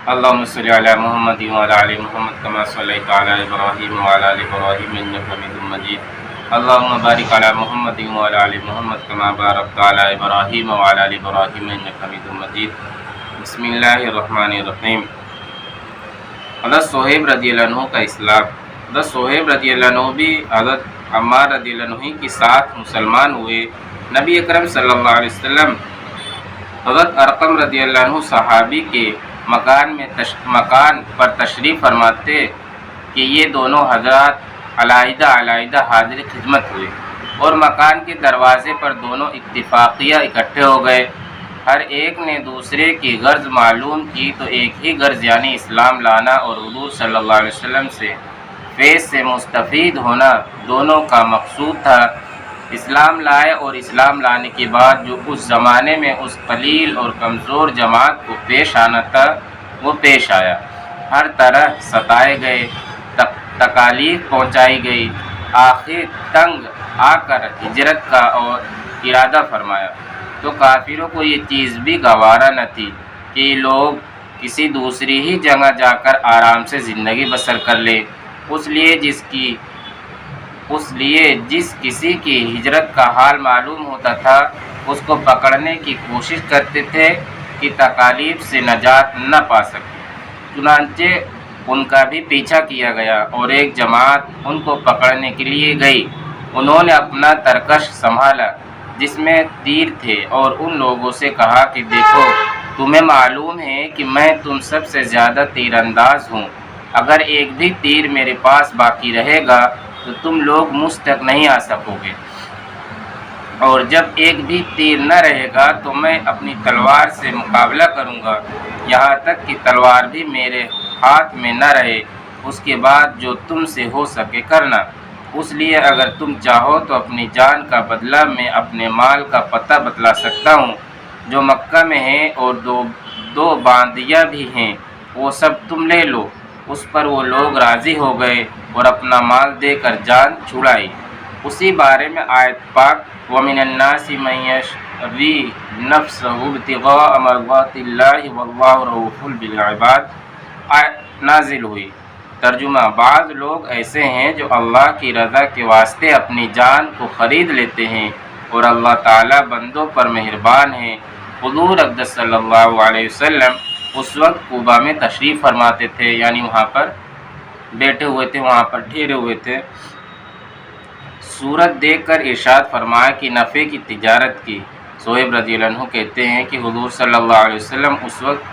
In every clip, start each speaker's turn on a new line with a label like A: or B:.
A: اللهم صل على محمد وعلى آل محمد كما صليت على إبراهيم وعلى آل إبراهيم إنك حميد مجيد. اللهم بارك على محمد وعلى آل محمد كما باركت على إبراهيم وعلى آل إبراهيم إنك حميد مجيد. بسم اللہ الرحمن الرحیم. حضرت صہیب رضی اللہ عنہ کا اسلام. حضرت صہیب رضی اللہ عنہ بھی حضرت عمار رضی اللہ عنہ کے ساتھ مسلمان ہوئے. نبی اکرم صلی اللہ علیہ وسلم حضرت ارقم رضی اللہ عنہ صحابی کے مکان پر تشریف فرماتے کہ یہ دونوں حضرات علیحدہ علیحدہ حاضر خدمت ہوئے اور مکان کے دروازے پر دونوں اتفاقیہ اکٹھے ہو گئے. ہر ایک نے دوسرے کی غرض معلوم کی تو ایک ہی غرض یعنی اسلام لانا اور حضور صلی اللہ علیہ وسلم سے فیض سے مستفید ہونا دونوں کا مقصود تھا. اسلام لائے اور اسلام لانے کے بعد جو اس زمانے میں اس قلیل اور کمزور جماعت کو پیش آنا تھا وہ پیش آیا. ہر طرح ستائے گئے، تکالیف پہنچائی گئی. آخر تنگ آ کر ہجرت کا اور ارادہ فرمایا تو کافروں کو یہ چیز بھی گوارا نہ تھی کہ یہ لوگ کسی دوسری ہی جگہ جا کر آرام سے زندگی بسر کر لے. اس لیے جس کسی کی ہجرت کا حال معلوم ہوتا تھا اس کو پکڑنے کی کوشش کرتے تھے کہ تکالیف سے نجات نہ پا سکے. چنانچہ ان کا بھی پیچھا کیا گیا اور ایک جماعت ان کو پکڑنے کے لیے گئی. انہوں نے اپنا ترکش سنبھالا جس میں تیر تھے اور ان لوگوں سے کہا کہ دیکھو، تمہیں معلوم ہے کہ میں تم سب سے زیادہ تیر انداز ہوں. اگر ایک بھی تیر میرے پاس باقی رہے گا تو تم لوگ مجھ تک نہیں آ سکو گے، اور جب ایک بھی تیر نہ رہے گا تو میں اپنی تلوار سے مقابلہ کروں گا یہاں تک کہ تلوار بھی میرے ہاتھ میں نہ رہے. اس کے بعد جو تم سے ہو سکے کرنا. اس لیے اگر تم چاہو تو اپنی جان کا بدلہ میں اپنے مال کا پتہ بتلا سکتا ہوں جو مکہ میں ہے، اور دو باندیاں بھی ہیں، وہ سب تم لے لو. اس پر وہ لوگ راضی ہو گئے اور اپنا مال دے کر جان چھڑائی. اسی بارے میں آیت پاک وَمِنَ النَّاسِ مَن يَشْرِي نَفْسَهُ ابْتِغَاءَ مَرْضَاتِ اللَّهِ وَاللَّهُ رَءُوفٌ بِالْعِبَادِ نازل ہوئی. ترجمہ: بعض لوگ ایسے ہیں جو اللہ کی رضا کے واسطے اپنی جان کو خرید لیتے ہیں اور اللہ تعالیٰ بندوں پر مہربان ہیں. حضور اقدس صلی اللہ علیہ وسلم اس وقت کوبہ میں تشریف فرماتے تھے، یعنی وہاں پر بیٹھے ہوئے تھے، وہاں پر ٹھہرے ہوئے تھے. صورت دیکھ کر ارشاد فرمایا کہ نفع کی تجارت کی. صہیب رضی اللہ عنہ کہتے ہیں کہ حضور صلی اللہ علیہ وسلم اس وقت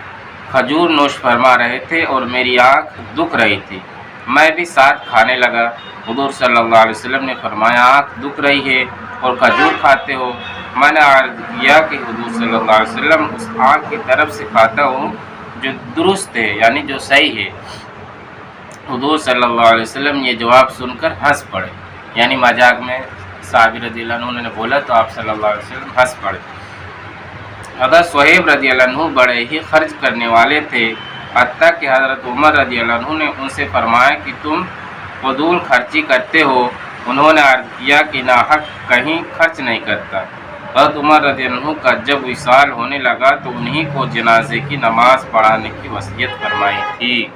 A: کھجور نوش فرما رہے تھے اور میری آنکھ دکھ رہی تھی. میں بھی ساتھ کھانے لگا. حضور صلی اللہ علیہ وسلم نے فرمایا آنکھ دکھ رہی ہے اور کھجور کھاتے ہو؟ میں نے عرض کیا کہ حضور صلی اللہ علیہ وسلم اس آنکھ کی طرف سے کھاتا ہوں جو درست ہے، یعنی جو صحیح ہے. حضور صلی اللہ علیہ وسلم یہ جواب سن کر ہنس پڑے، یعنی مذاق میں صحابی رضی اللہ عنہ نے بولا تو آپ صلی اللہ علیہ وسلم ہنس پڑے. حضرت صہیب رضی اللہ عنہ بڑے ہی خرچ کرنے والے تھے، حتیٰ کہ حضرت عمر رضی اللہ عنہ نے ان سے فرمایا کہ تم فضول خرچی کرتے ہو. انہوں نے عرض کیا کہ ناحق کہیں خرچ نہیں کرتا. حضرت عمر رضی اللہ عنہ کا جب وصال ہونے لگا تو انہی کو جنازے کی نماز پڑھانے کی وصیت فرمائی تھی.